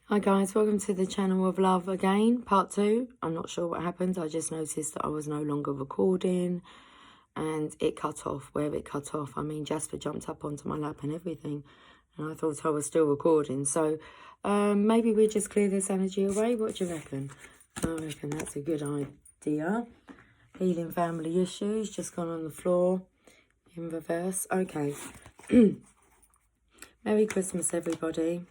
Hi guys, welcome to the channel of love again, part 2. I'm not sure what happened. I just noticed that I was no longer recording and it cut off. Where it cut off, I mean, Jasper jumped up onto my lap and everything, and I thought I was still recording. So maybe we just clear this energy away. What do you reckon? I reckon that's a good idea. Healing family issues, just gone on the floor in reverse. Okay. Merry Christmas, everybody.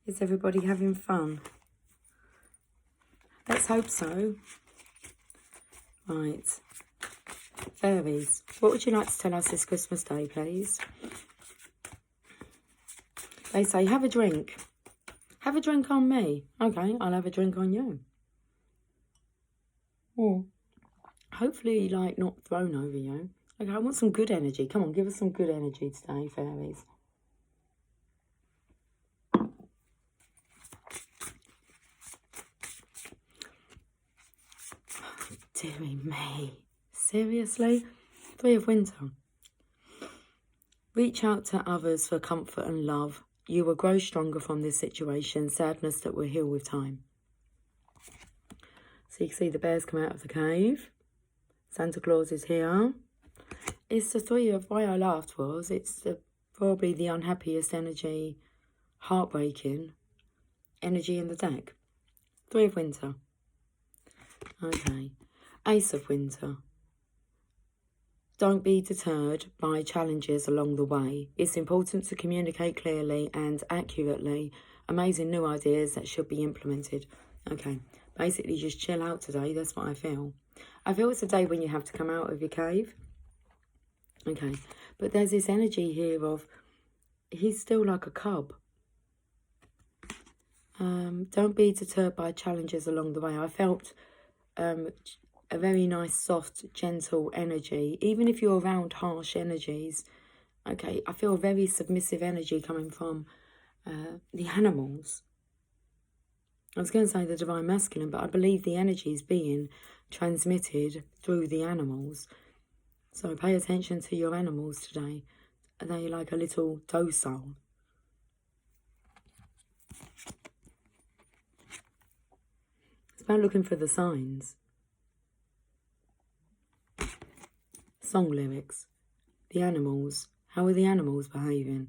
Is everybody having fun? Let's hope so. Right. Fairies, what would you like to tell us this Christmas day, please? They say, have a drink. Have a drink on me. Okay, I'll have a drink on you. Or hopefully, like, not thrown over you. Okay, I want some good energy. Come on, give us some good energy today, fairies. Dearie me. Seriously? 3 of Winter. Reach out to others for comfort and love. You will grow stronger from this situation. Sadness that will heal with time. So you can see the bears come out of the cave. Santa Claus is here. It's the 3 of, why I laughed was, it's probably the unhappiest energy, heartbreaking energy in the deck. 3 of Winter. Okay. Ace of Winter. Don't be deterred by challenges along the way. It's important to communicate clearly and accurately. Amazing new ideas that should be implemented. Okay, basically just chill out today. That's what I feel. I feel it's a day when you have to come out of your cave. Okay, but there's this energy here of he's still like a cub. Don't be deterred by challenges along the way. I felt a very nice, soft, gentle energy. Even if you're around harsh energies, okay, I feel a very submissive energy coming from the animals. I was going to say the divine masculine, but I believe the energy is being transmitted through the animals. So pay attention to your animals today. Are they like a little docile? It's about looking for the signs. Song lyrics. The animals. How are the animals behaving?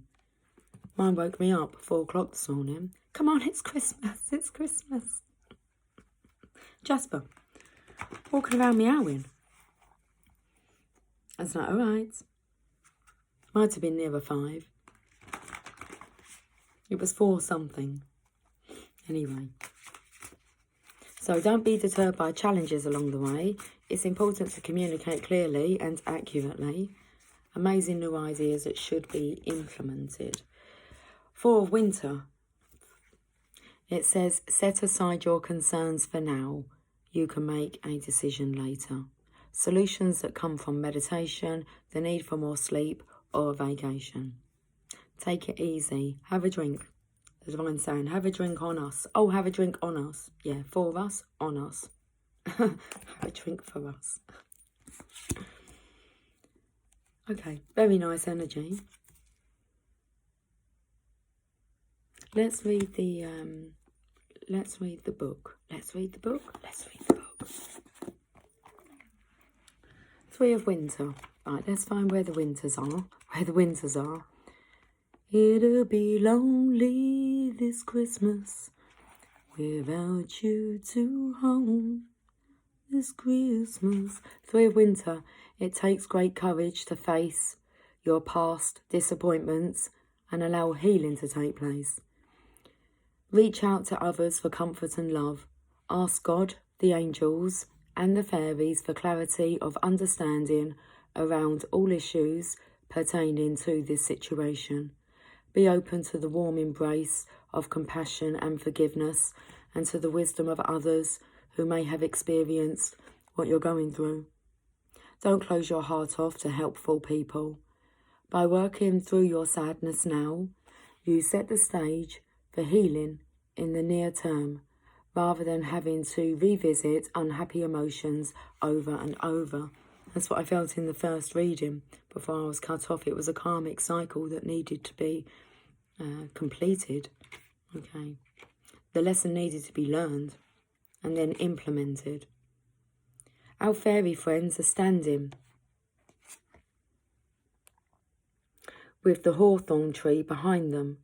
Mine woke me up at 4 o'clock this morning. Come on, it's Christmas. It's Christmas. Jasper, walking around meowing. I was like, all right. Might have been nearer 5. It was 4 something. Anyway. So don't be deterred by challenges along the way. It's important to communicate clearly and accurately. Amazing new ideas that should be implemented. 4 of Winter. It says, set aside your concerns for now. You can make a decision later. Solutions that come from meditation, the need for more sleep, or a vacation. Take it easy. Have a drink. The divine saying, have a drink on us. Oh, have a drink on us. Yeah, for us, on us. Have a drink for us. Okay, very nice energy. Let's read the book. Let's read the book. Let's read the book. 3 of Winter. Right, let's find where the winters are. It'll be lonely this Christmas without you to home this Christmas. 3 of Winter. It takes great courage to face your past disappointments and allow healing to take place. Reach out to others for comfort and love. Ask God, the angels, and the fairies for clarity of understanding around all issues pertaining to this situation. Be open to the warm embrace of compassion and forgiveness, and to the wisdom of others who may have experienced what you're going through. Don't close your heart off to helpful people. By working through your sadness now, you set the stage for healing in the near term, rather than having to revisit unhappy emotions over and over. That's what I felt in the first reading before I was cut off. It was a karmic cycle that needed to be completed. Okay. The lesson needed to be learned and then implemented. Our fairy friends are standing with the hawthorn tree behind them.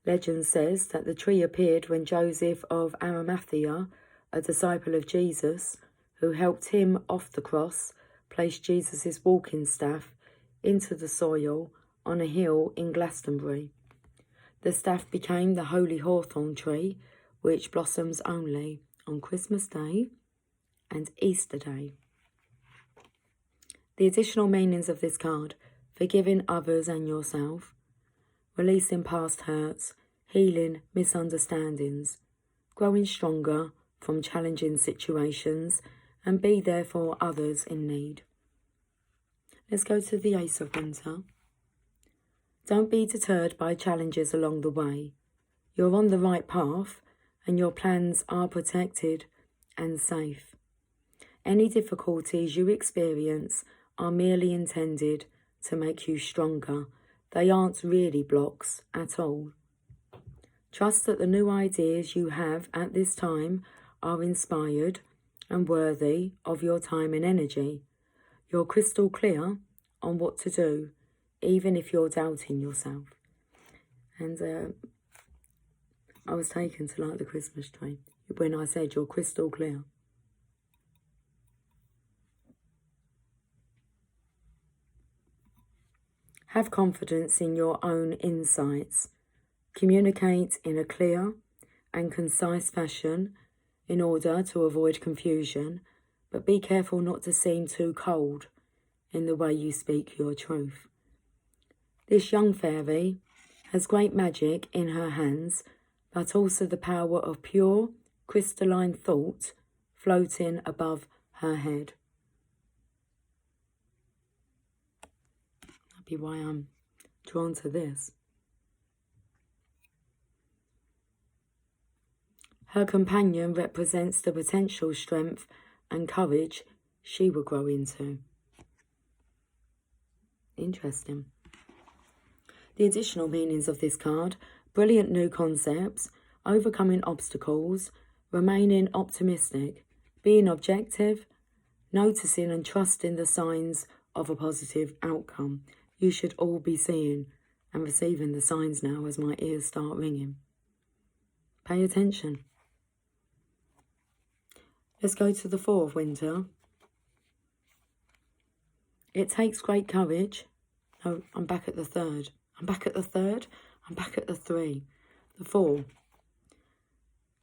Legend says that the tree appeared when Joseph of Arimathea, a disciple of Jesus, who helped him off the cross, placed Jesus' walking staff into the soil on a hill in Glastonbury. The staff became the holy hawthorn tree, which blossoms only on Christmas Day and Easter Day. The additional meanings of this card: forgiving others and yourself, releasing past hurts, healing misunderstandings, growing stronger from challenging situations, and be there for others in need. Let's go to the Ace of Winter. Don't be deterred by challenges along the way. You're on the right path and your plans are protected and safe. Any difficulties you experience are merely intended to make you stronger. They aren't really blocks at all. Trust that the new ideas you have at this time are inspired and worthy of your time and energy. You're crystal clear on what to do, even if you're doubting yourself. And I was taken to like the Christmas tree when I said you're crystal clear. Have confidence in your own insights. Communicate in a clear and concise fashion in order to avoid confusion, but be careful not to seem too cold in the way you speak your truth. This young fairy has great magic in her hands, but also the power of pure, crystalline thought floating above her head. That'd be why I'm drawn to this. Her companion represents the potential strength and courage she will grow into. Interesting. The additional meanings of this card: brilliant new concepts, overcoming obstacles, remaining optimistic, being objective, noticing and trusting the signs of a positive outcome. You should all be seeing and receiving the signs now as my ears start ringing. Pay attention. Let's go to the Four of Winter. It takes great courage. Oh, I'm back at the third. I'm back at the third. I'm back at the three. The Four.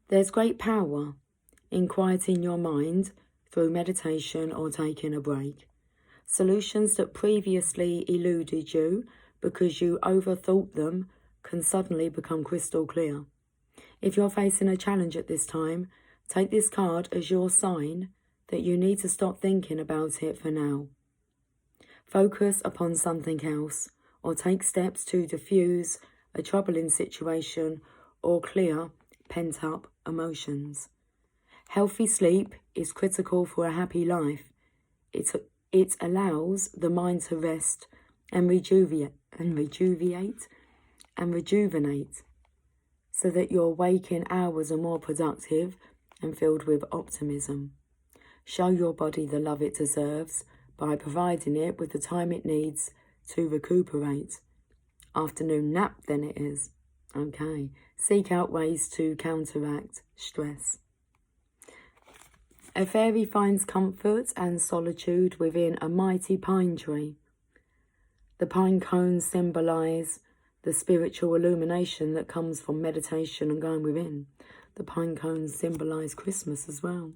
There's great power in quieting your mind through meditation or taking a break. Solutions that previously eluded you because you overthought them can suddenly become crystal clear. If you're facing a challenge at this time, take this card as your sign that you need to stop thinking about it for now. Focus upon something else, or take steps to diffuse a troubling situation or clear pent-up emotions. Healthy sleep is critical for a happy life. It allows the mind to rest and rejuvenate so that your waking hours are more productive and filled with optimism. Show your body the love it deserves by providing it with the time it needs to recuperate. Afternoon nap then it is. Okay. Seek out ways to counteract stress. A fairy finds comfort and solitude within a mighty pine tree. The pine cones symbolise the spiritual illumination that comes from meditation and going within. The pine cones symbolise Christmas as well.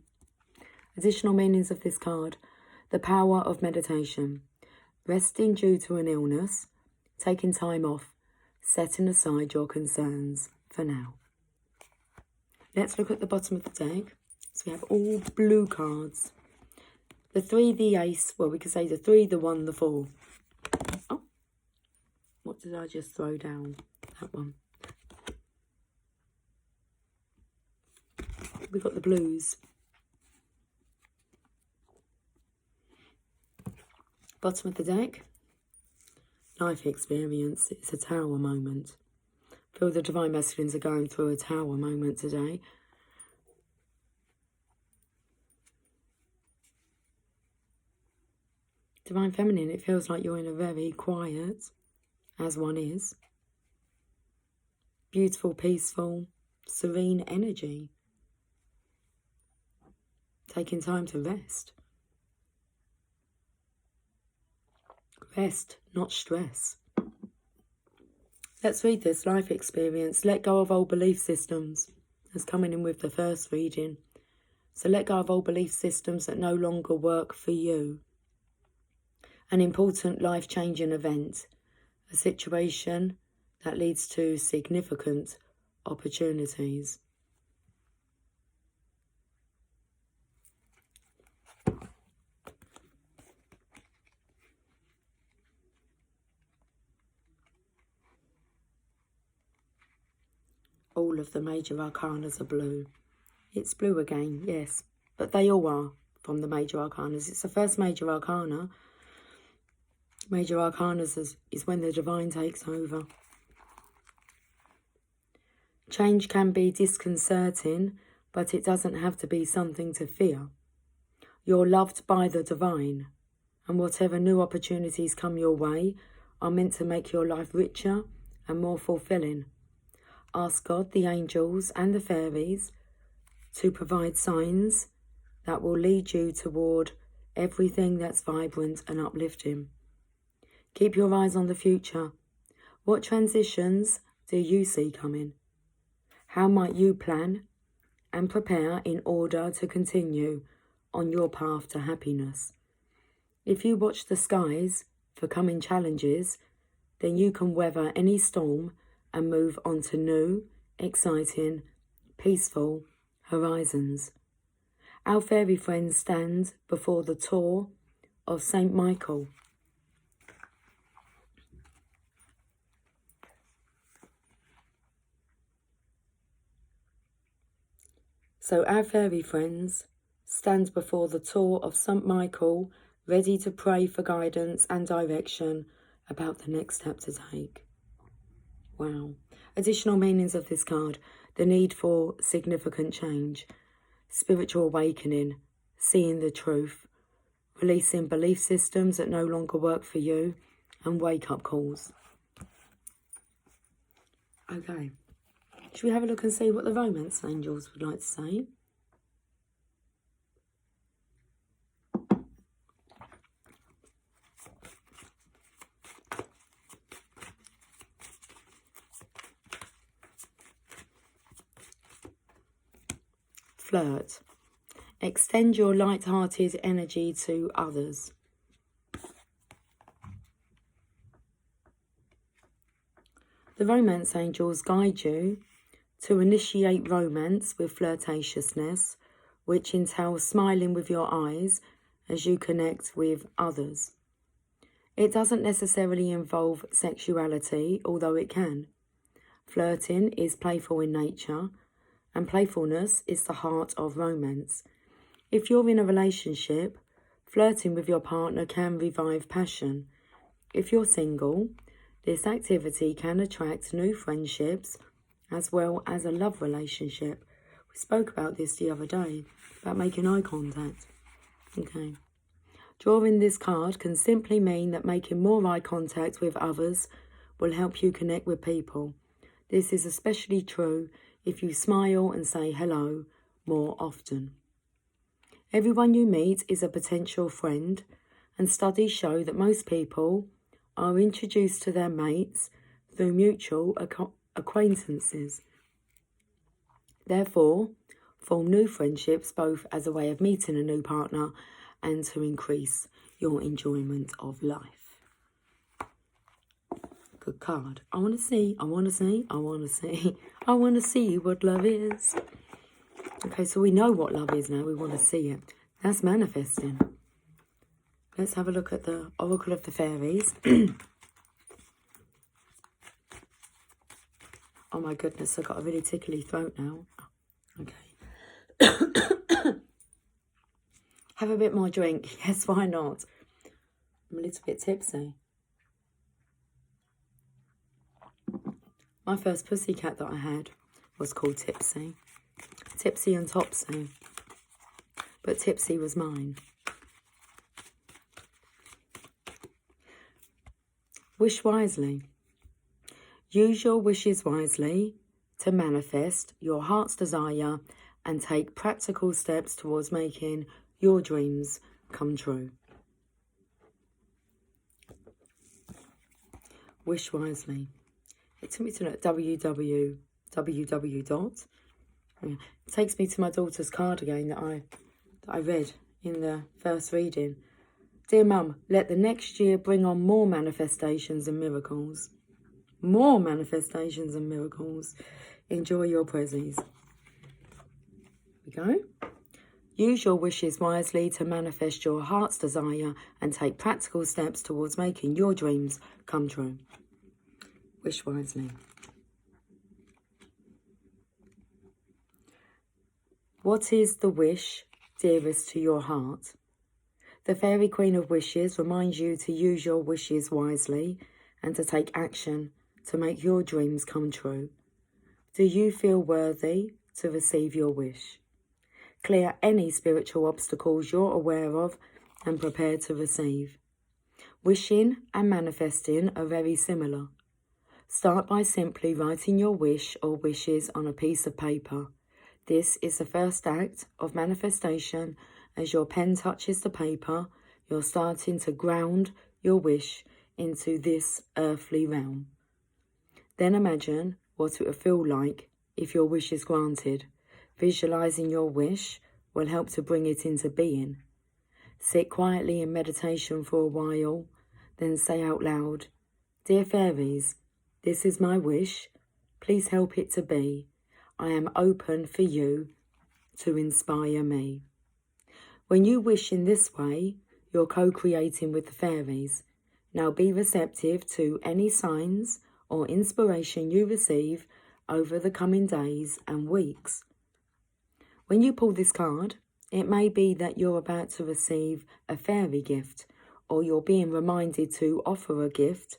Additional meanings of this card: the power of meditation, resting due to an illness, taking time off, setting aside your concerns for now. Let's look at the bottom of the deck. So we have all blue cards. The three, the ace, well, we could say the three, the one, the four. Oh, what did I just throw down? That one. We've got the blues. Bottom of the deck, life experience. It's a tower moment. feel the Divine Masculines are going through a Tower moment today. Divine Feminine, it feels like you're in a very quiet, as one is, beautiful, peaceful, serene energy. Taking time to rest. Rest, not stress. Let's read this life experience. Let go of old belief systems. That's coming in with the first reading. So let go of old belief systems that no longer work for you. An important life-changing event. A situation that leads to significant opportunities. All of the major arcanas are blue. It's blue again, yes, but they all are from the major arcanas. It's the first major arcana. Major arcanas is when the divine takes over. Change can be disconcerting, but it doesn't have to be something to fear. You're loved by the divine, and whatever new opportunities come your way are meant to make your life richer and more fulfilling. Ask God, the angels and the fairies to provide signs that will lead you toward everything that's vibrant and uplifting. Keep your eyes on the future. What transitions do you see coming? How might you plan and prepare in order to continue on your path to happiness? If you watch the skies for coming challenges, then you can weather any storm and move on to new, exciting, peaceful horizons. Our fairy friends stand before the tour of St. Michael. So our fairy friends stand before the tour of St. Michael, ready to pray for guidance and direction about the next step to take. Wow. Additional meanings of this card. The need for significant change. Spiritual awakening. Seeing the truth. Releasing belief systems that no longer work for you. And wake-up calls. Okay. Should we have a look and see what the romance angels would like to say? Flirt. Extend your light-hearted energy to others. The romance angels guide you to initiate romance with flirtatiousness, which entails smiling with your eyes as you connect with others. It doesn't necessarily involve sexuality, although it can. Flirting is playful in nature, and playfulness is the heart of romance. If you're in a relationship, flirting with your partner can revive passion. If you're single, this activity can attract new friendships as well as a love relationship. We spoke about this the other day, about making eye contact. Okay. Drawing this card can simply mean that making more eye contact with others will help you connect with people. This is especially true if you smile and say hello more often. Everyone you meet is a potential friend, and studies show that most people are introduced to their mates through mutual acquaintances. Therefore, form new friendships both as a way of meeting a new partner and to increase your enjoyment of life. Good card. I want to see what love is. Okay, so we know what love is now. We want to see it. That's manifesting. Let's have a look at the Oracle of the Fairies. Oh my goodness, I've got a really tickly throat now. Okay. Have a bit more drink. Yes, why not? I'm a little bit tipsy. My first pussycat that I had was called Tipsy. Tipsy and Topsy. But Tipsy was mine. Wish wisely. Use your wishes wisely to manifest your heart's desire and take practical steps towards making your dreams come true. Wish wisely. It took me to www. It takes me to my daughter's card again that I read in the first reading. Dear Mum, let the next year bring on more manifestations and miracles. More manifestations and miracles. Enjoy your prezzies. Here we go. Use your wishes wisely to manifest your heart's desire and take practical steps towards making your dreams come true. Wish wisely. What is the wish dearest to your heart? The Fairy Queen of Wishes reminds you to use your wishes wisely and to take action to make your dreams come true. Do you feel worthy to receive your wish? Clear any spiritual obstacles you're aware of and prepare to receive. Wishing and manifesting are very similar. Start by simply writing your wish or wishes on a piece of paper. This is the first act of manifestation. As your pen touches the paper, you're starting to ground your wish into this earthly realm. Then imagine what it would feel like if your wish is granted. Visualizing your wish will help to bring it into being. Sit quietly in meditation for a while, then say out loud, Dear Fairies, this is my wish. Please help it to be. I am open for you to inspire me. When you wish in this way, you're co-creating with the fairies. Now be receptive to any signs or inspiration you receive over the coming days and weeks. When you pull this card, it may be that you're about to receive a fairy gift, or you're being reminded to offer a gift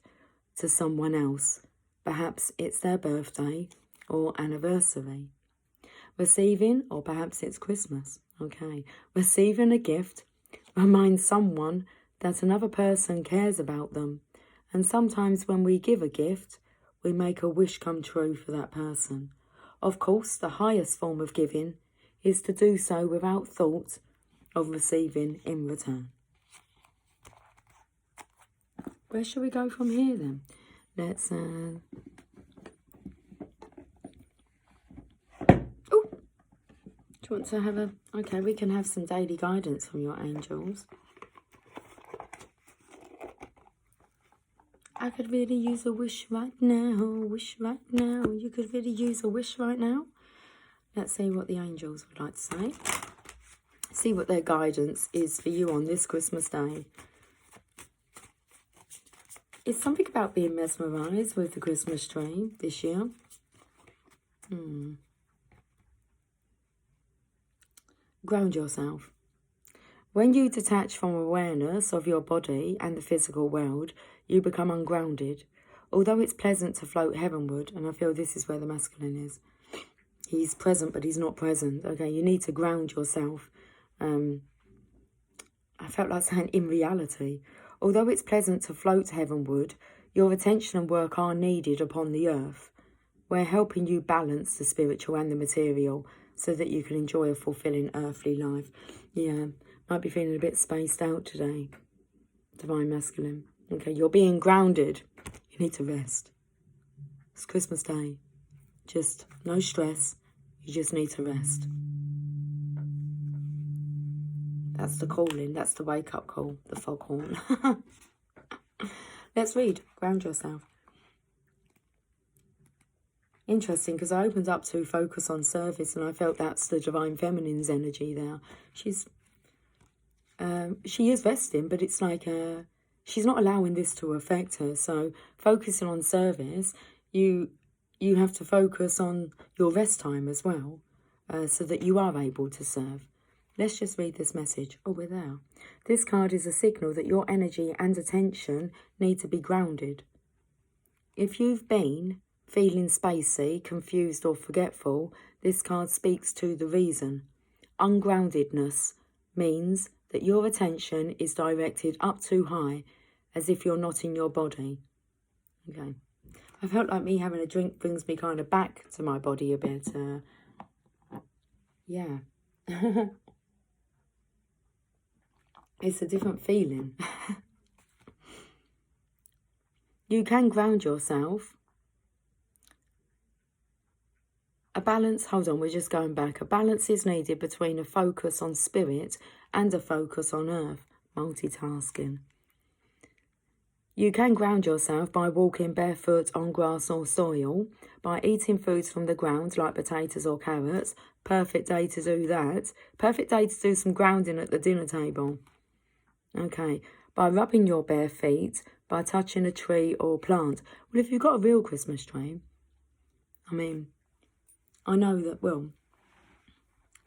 to someone else. Perhaps it's their birthday or anniversary. Receiving, or perhaps it's Christmas. Okay, receiving a gift reminds someone that another person cares about them. And sometimes when we give a gift, we make a wish come true for that person. Of course, the highest form of giving is to do so without thought of receiving in return. Where shall we go from here then? Let's want to have a... Okay, we can have some daily guidance from your angels. I could really use a wish right now, wish right now. You could really use a wish right now. Let's see what the angels would like to say. See what their guidance is for you on this Christmas day. It's something about being mesmerised with the Christmas tree this year. Ground yourself. When you detach from awareness of your body and the physical world, you become ungrounded. Although it's pleasant to float heavenward, and I feel this is where the masculine is. He's present, but he's not present. Okay, you need to ground yourself. I felt like saying in reality. Although it's pleasant to float heavenward, your attention and work are needed upon the earth. We're helping you balance the spiritual and the material so that you can enjoy a fulfilling earthly life. Yeah, might be feeling a bit spaced out today. Divine Masculine. Okay, you're being grounded. You need to rest. It's Christmas Day. Just no stress. You just need to rest. That's the calling. That's the wake-up call. The foghorn. Let's read. Ground yourself. Interesting, because I opened up to focus on service, and I felt that's the Divine Feminine's energy there. She is resting, but it's like she's not allowing this to affect her. So focusing on service, you have to focus on your rest time as well, so that you are able to serve. Let's just read this message. Oh, we're there. This card is a signal that your energy and attention need to be grounded. If you've been feeling spacey, confused or forgetful, this card speaks to the reason. Ungroundedness means that your attention is directed up too high, as if you're not in your body. Okay. I felt like me having a drink brings me kind of back to my body a bit. Yeah. It's a different feeling. You can ground yourself. A balance, hold on, we're just going back. A balance is needed between a focus on spirit and a focus on earth. Multitasking. You can ground yourself by walking barefoot on grass or soil, by eating foods from the ground like potatoes or carrots. Perfect day to do that. Perfect day to do some grounding at the dinner table. Okay, by rubbing your bare feet, by touching a tree or plant. Well, if you've got a real Christmas tree, I mean, I know that, well,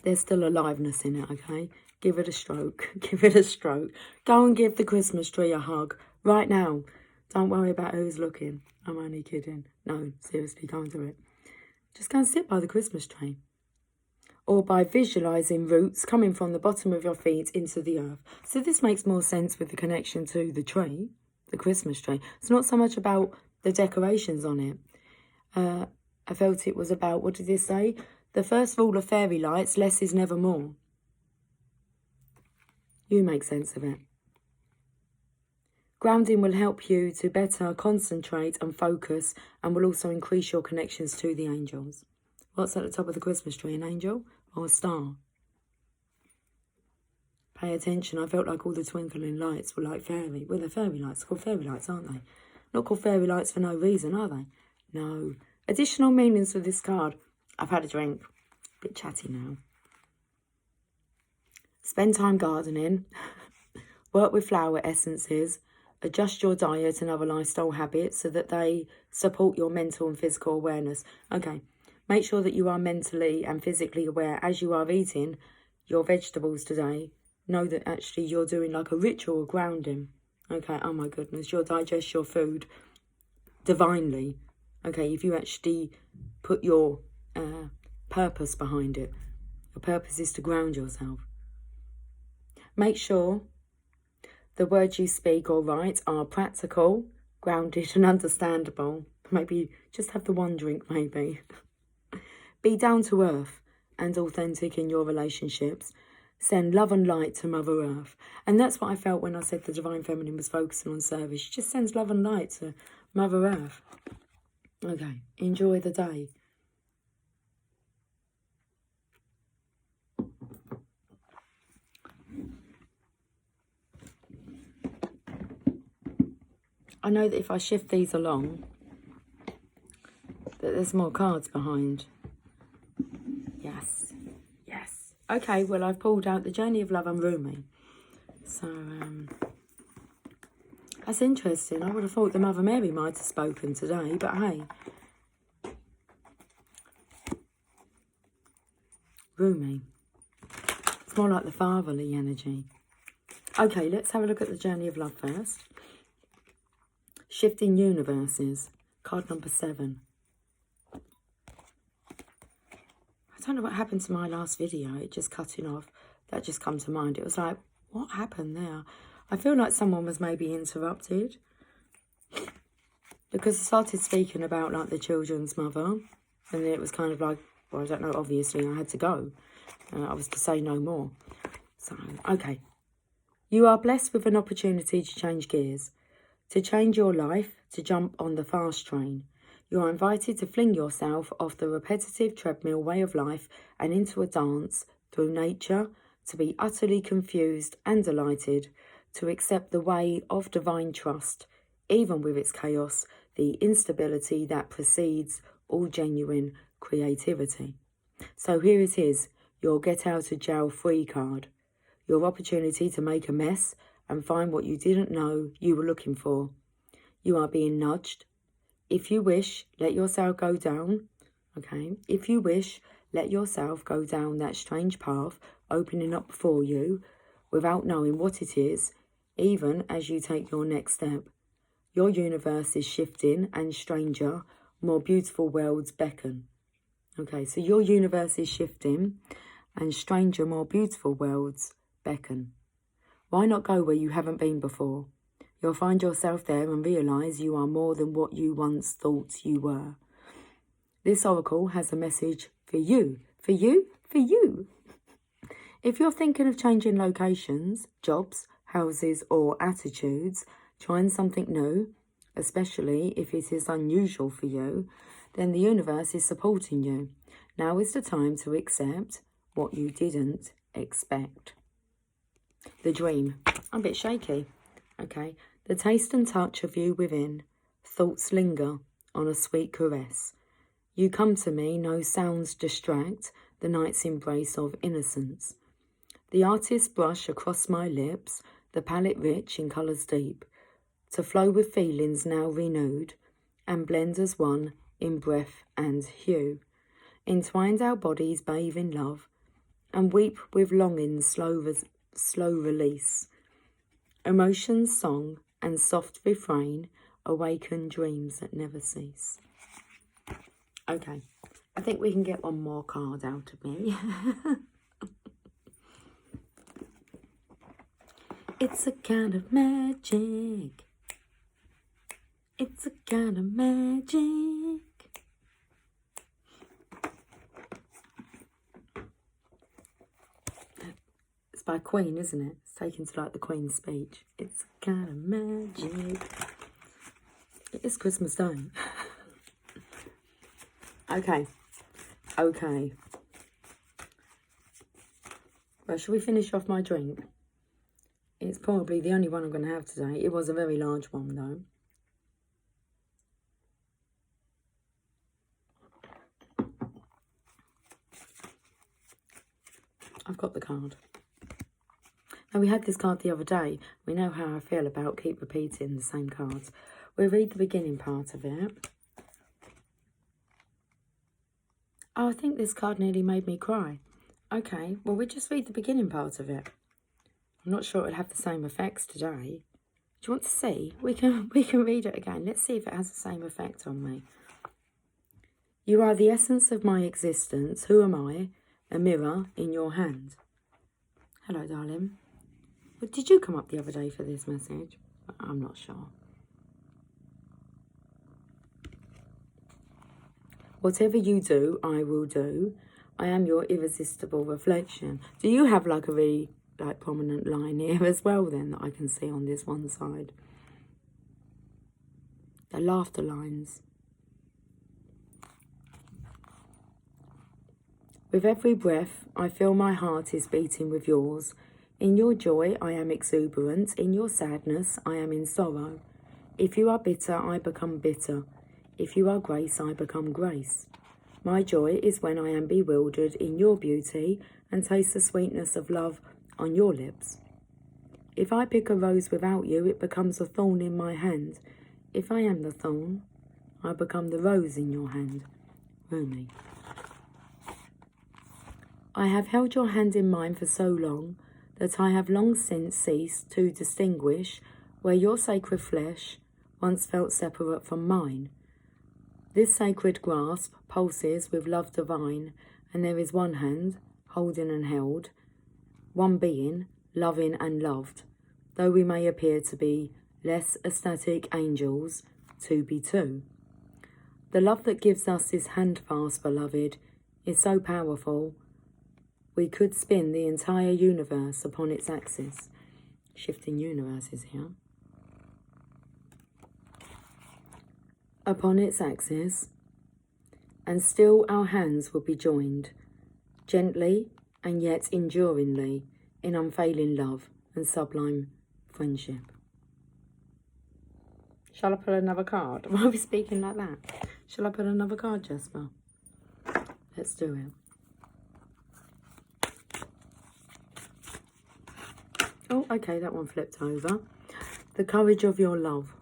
there's still aliveness in it, okay? Give it a stroke. Give it a stroke. Go and give the Christmas tree a hug right now. Don't worry about who's looking. I'm only kidding. No, seriously, go and do it. Just go and sit by the Christmas tree. Or by visualising roots coming from the bottom of your feet into the earth. So this makes more sense with the connection to the tree, the Christmas tree. It's not so much about the decorations on it. I felt it was about, what did this say? The first rule of fairy lights, less is never more. You make sense of it. Grounding will help you to better concentrate and focus, and will also increase your connections to the angels. What's at the top of the Christmas tree, an angel or a star? Pay attention. I felt like all the twinkling lights were like fairy. Well, they're fairy lights. They're called fairy lights, aren't they? Not called fairy lights for no reason, are they? No. Additional meanings for this card. I've had a drink. A bit chatty now. Spend time gardening. Work with flower essences. Adjust your diet and other lifestyle habits so that they support your mental and physical awareness. Okay. Make sure that you are mentally and physically aware as you are eating your vegetables today. Know that actually you're doing like a ritual grounding. Okay, oh my goodness, you'll digest your food divinely. Okay, if you actually put your purpose behind it. Your purpose is to ground yourself. Make sure the words you speak or write are practical, grounded and understandable. Maybe just have the one drink, maybe. Be down to earth and authentic in your relationships. Send love and light to Mother Earth. And that's what I felt when I said the Divine Feminine was focusing on service. She just sends love and light to Mother Earth. Okay, enjoy the day. I know that if I shift these along, that there's more cards behind. Yes, yes. Okay, well, I've pulled out the Journey of Love and Rumi. So, that's interesting. I would have thought the Mother Mary might have spoken today, but hey. Rumi. It's more like the fatherly energy. Okay, let's have a look at the Journey of Love first. Shifting Universes. Card number 7. I don't know what happened to my last video. It just cutting off. That just come to mind. It was like, what happened there? I feel like someone was maybe interrupted. Because I started speaking about like the children's mother. And then it was kind of like, well, I don't know, obviously I had to go. I was to say no more. So, okay. You are blessed with an opportunity to change gears. To change your life, to jump on the fast train. You are invited to fling yourself off the repetitive treadmill way of life and into a dance through nature, to be utterly confused and delighted, to accept the way of divine trust, even with its chaos, the instability that precedes all genuine creativity. So here it is, your get out of jail free card. Your opportunity to make a mess and find what you didn't know you were looking for. You are being nudged. If you wish, let yourself go down. Okay, if you wish, let yourself go down that strange path opening up before you without knowing what it is, even as you take your next step. Your universe is shifting and stranger, more beautiful worlds beckon. Okay, so your universe is shifting and stranger, more beautiful worlds beckon. Why not go where you haven't been before? You'll find yourself there and realise you are more than what you once thought you were. This oracle has a message for you. For you? For you. If you're thinking of changing locations, jobs, houses or attitudes, trying something new, especially if it is unusual for you, then the universe is supporting you. Now is the time to accept what you didn't expect. The dream. I'm a bit shaky. Okay. The taste and touch of you within. Thoughts linger on a sweet caress. You come to me, no sounds distract the night's embrace of innocence. The artist's brush across my lips, the palette rich in colours deep, to flow with feelings now renewed, and blend as one in breath and hue. Entwined our bodies bathe in love, and weep with longing's slow release. Emotions, song, and soft refrain awaken dreams that never cease. Okay, I think we can get one more card out of me. It's a kind of magic. It's a kind of magic. It's by Queen, isn't it? It's taken to like the Queen's speech. It's a kind of magic. It is Christmas Day. Okay. Well, shall we finish off my drink? It's probably the only one I'm going to have today. It was a very large one, though. I've got the card. Now, we had this card the other day. We know how I feel about keep repeating the same cards. We'll read the beginning part of it. Oh, I think this card nearly made me cry. Okay, well, we'll just read the beginning part of it. I'm not sure it'll have the same effects today. Do you want to see? We can read it again. Let's see if it has the same effect on me. You are the essence of my existence. Who am I? A mirror in your hand. Hello, darling. Well, did you come up the other day for this message? I'm not sure. Whatever you do, I will do. I am your irresistible reflection. Do you have like a really prominent line here as well then that I can see on this one side? They're laughter lines. With every breath, I feel my heart is beating with yours. In your joy, I am exuberant. In your sadness, I am in sorrow. If you are bitter, I become bitter. If you are grace, I become grace. My joy is when I am bewildered in your beauty and taste the sweetness of love on your lips. If I pick a rose without you, it becomes a thorn in my hand. If I am the thorn, I become the rose in your hand. Rumi. I have held your hand in mine for so long that I have long since ceased to distinguish where your sacred flesh once felt separate from mine. This sacred grasp pulses with love divine, and there is one hand, holding and held, one being, loving and loved, though we may appear to be less ecstatic angels, to be two. The love that gives us this handfast, beloved, is so powerful, we could spin the entire universe upon its axis. Shifting universes here. Upon its axis, and still our hands would be joined, gently and yet enduringly, in unfailing love and sublime friendship. Shall I put another card? Why are we speaking like that? Shall I put another card, Jasper? Let's do it. Oh, okay, that one flipped over. The courage of your love.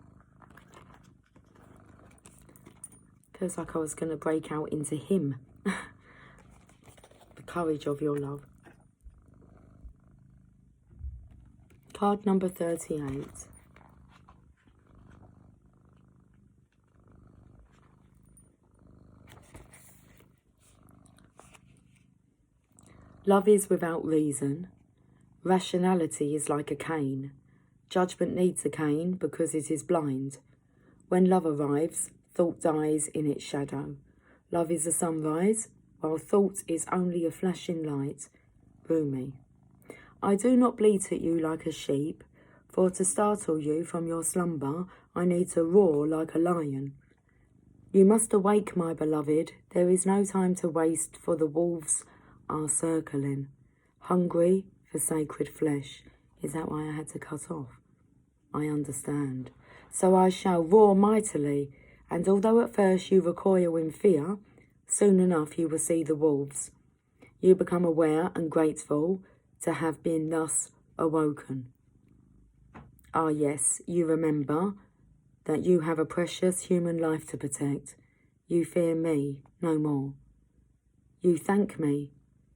Feels like I was going to break out into him. The courage of your love. Card number 38. Love is without reason. Rationality is like a cane. Judgment needs a cane because it is blind. When love arrives, thought dies in its shadow. Love is a sunrise, while thought is only a flashing light. Rumi. I do not bleat at you like a sheep, for to startle you from your slumber, I need to roar like a lion. You must awake, my beloved, there is no time to waste, for the wolves are circling. Hungry for sacred flesh. Is that why I had to cut off? I understand. So I shall roar mightily, and although at first you recoil in fear, soon enough you will see the wolves. You become aware and grateful to have been thus awoken. Ah yes, you remember that you have a precious human life to protect. You fear me no more. You thank me.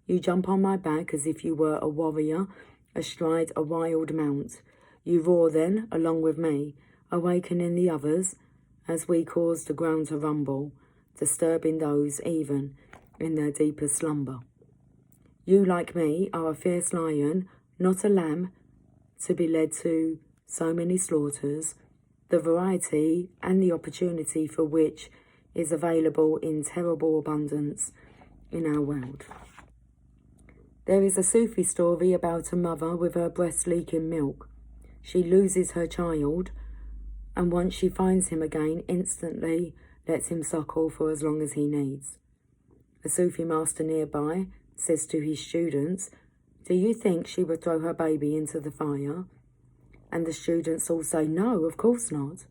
You jump on my back as if you were a warrior astride a wild mount. You roar then, along with me, awakening the others as we cause the ground to rumble, disturbing those even in their deepest slumber. You, like me, are a fierce lion, not a lamb to be led to so many slaughters, the variety and the opportunity for which is available in terrible abundance in our world. There is a Sufi story about a mother with her breast leaking milk. She loses her child, and once she finds him again, instantly lets him suckle for as long as he needs. A Sufi master nearby says to his students, "Do you think she would throw her baby into the fire?" And the students all say, "No, of course not."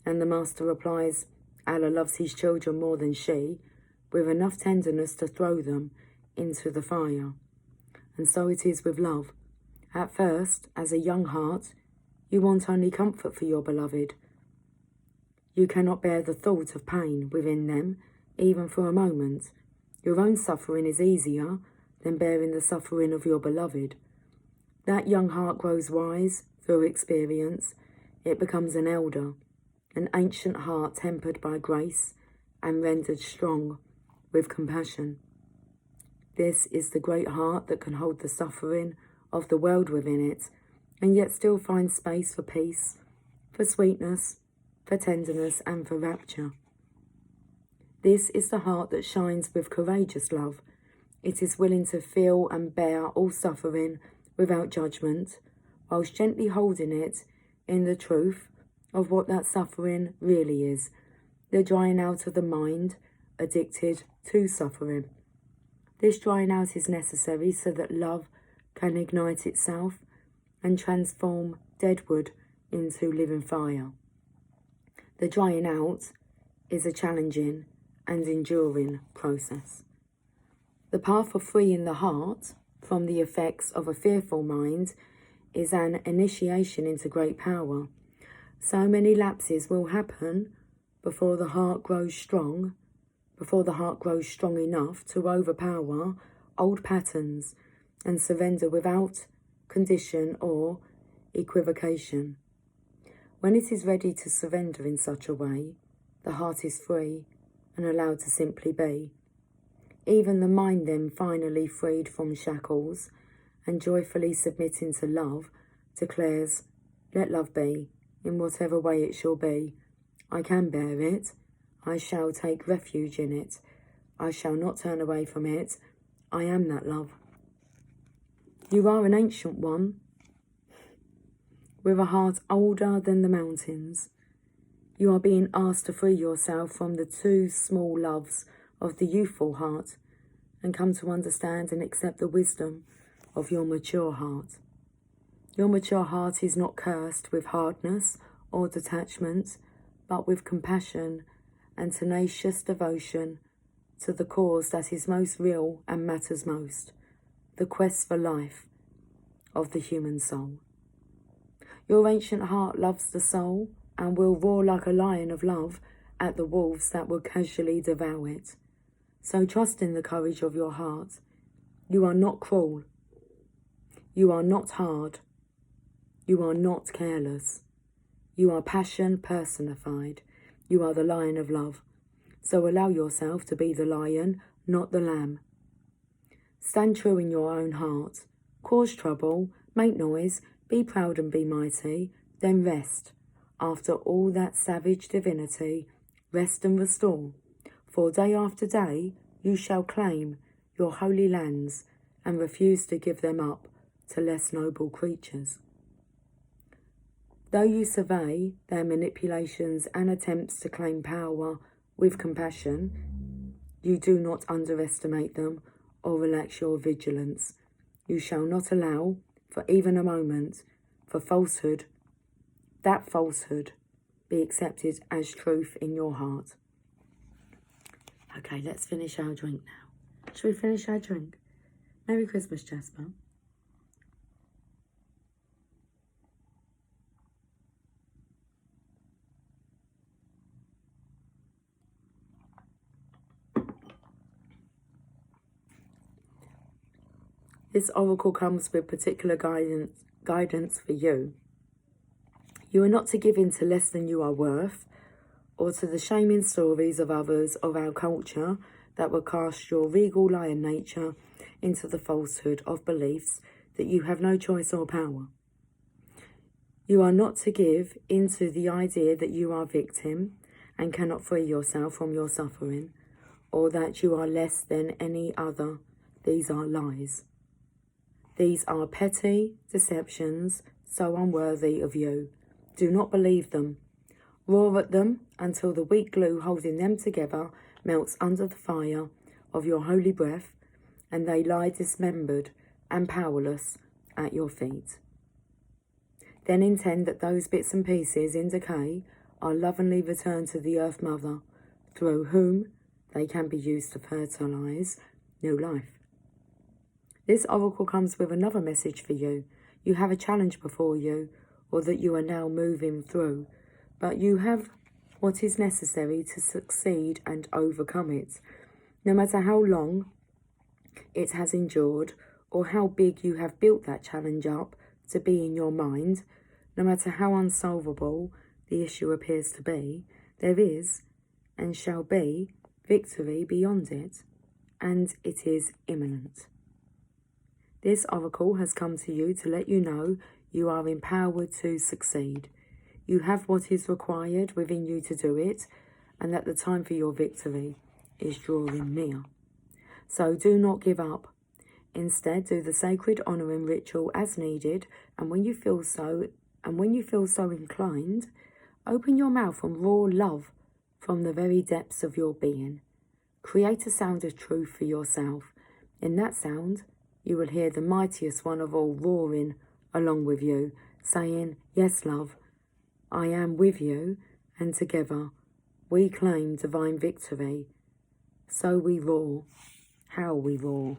And the master replies, "Allah loves his children more than she, with enough tenderness to throw them into the fire." And so it is with love. At first, as a young heart, you want only comfort for your beloved. You cannot bear the thought of pain within them, even for a moment. Your own suffering is easier than bearing the suffering of your beloved. That young heart grows wise through experience. It becomes an elder, an ancient heart tempered by grace and rendered strong with compassion. This is the great heart that can hold the suffering of the world within it, and yet still find space for peace, for sweetness, for tenderness, and for rapture. This is the heart that shines with courageous love. It is willing to feel and bear all suffering without judgment, whilst gently holding it in the truth of what that suffering really is, the drying out of the mind addicted to suffering. This drying out is necessary so that love can ignite itself and transform dead wood into living fire. The drying out is a challenging and enduring process. The path of freeing the heart from the effects of a fearful mind is an initiation into great power. So many lapses will happen before the heart grows strong enough to overpower old patterns and surrender without condition or equivocation. When it is ready to surrender in such a way, the heart is free and allowed to simply be. Even the mind then, finally freed from shackles and joyfully submitting to love, declares, "Let love be, in whatever way it shall be. I can bear it. I shall take refuge in it. I shall not turn away from it. I am that love." You are an ancient one, with a heart older than the mountains. You are being asked to free yourself from the too small loves of the youthful heart and come to understand and accept the wisdom of your mature heart. Your mature heart is not cursed with hardness or detachment, but with compassion and tenacious devotion to the cause that is most real and matters most, the quest for life of the human soul. Your ancient heart loves the soul and will roar like a lion of love at the wolves that will casually devour it. So trust in the courage of your heart. You are not cruel. You are not hard. You are not careless. You are passion personified. You are the lion of love. So allow yourself to be the lion, not the lamb. Stand true in your own heart. Cause trouble, make noise, be proud and be mighty, then rest. After all that savage divinity, rest and restore. For day after day you shall claim your holy lands and refuse to give them up to less noble creatures. Though you survey their manipulations and attempts to claim power with compassion, you do not underestimate them or relax your vigilance. You shall not allow, for even a moment, for that falsehood, be accepted as truth in your heart. Okay, let's finish our drink now. Shall we finish our drink? Merry Christmas, Jasper. This oracle comes with particular guidance for you. You are not to give in to less than you are worth, or to the shaming stories of others of our culture that will cast your regal lion nature into the falsehood of beliefs that you have no choice or power. You are not to give into the idea that you are victim and cannot free yourself from your suffering, or that you are less than any other. These are lies. These are petty deceptions so unworthy of you. Do not believe them. Roar at them until the weak glue holding them together melts under the fire of your holy breath, and they lie dismembered and powerless at your feet. Then intend that those bits and pieces in decay are lovingly returned to the Earth Mother, through whom they can be used to fertilise new life. This oracle comes with another message for you. You have a challenge before you, or that you are now moving through, but you have what is necessary to succeed and overcome it. No matter how long it has endured, or how big you have built that challenge up to be in your mind, no matter how unsolvable the issue appears to be, there is and shall be victory beyond it, and it is imminent. This oracle has come to you to let you know you are empowered to succeed. You have what is required within you to do it, and that the time for your victory is drawing near. So do not give up. Instead, do the sacred honouring ritual as needed, and when you feel so inclined, open your mouth and roar love from the very depths of your being. Create a sound of truth for yourself. In that sound, you will hear the mightiest one of all roaring along with you, saying, "Yes, love, I am with you, and together we claim divine victory." So we roar. How we roar.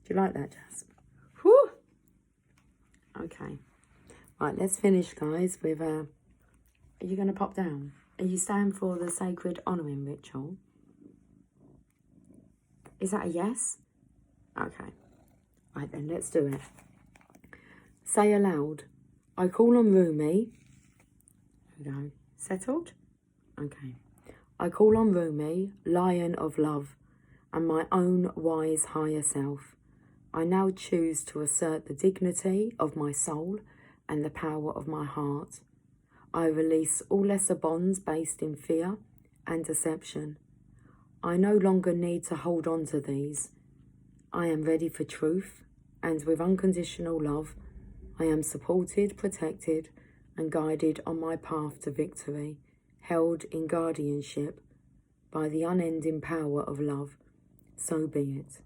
Do you like that, Jasper? Whew! Okay. Right, let's finish, guys, with are you going to pop down? Are you staying for the sacred honouring ritual? Is that a yes? Okay. Right then, let's do it. Say aloud, I call on Rumi. There we go. Settled? Okay. I call on Rumi, Lion of Love, and my own wise higher self. I now choose to assert the dignity of my soul and the power of my heart. I release all lesser bonds based in fear and deception. I no longer need to hold on to these. I am ready for truth, and with unconditional love, I am supported, protected, and guided on my path to victory, held in guardianship by the unending power of love. So be it.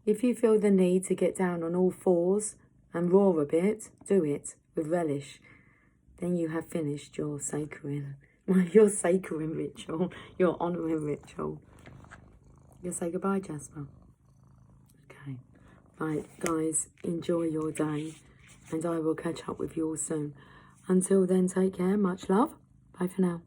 If you feel the need to get down on all fours and roar a bit, do it with relish. Then you have finished your sacred ritual, your honouring ritual. You'll say goodbye, Jasper. Okay. Right, guys, enjoy your day, and I will catch up with you all soon. Until then, take care. Much love. Bye for now.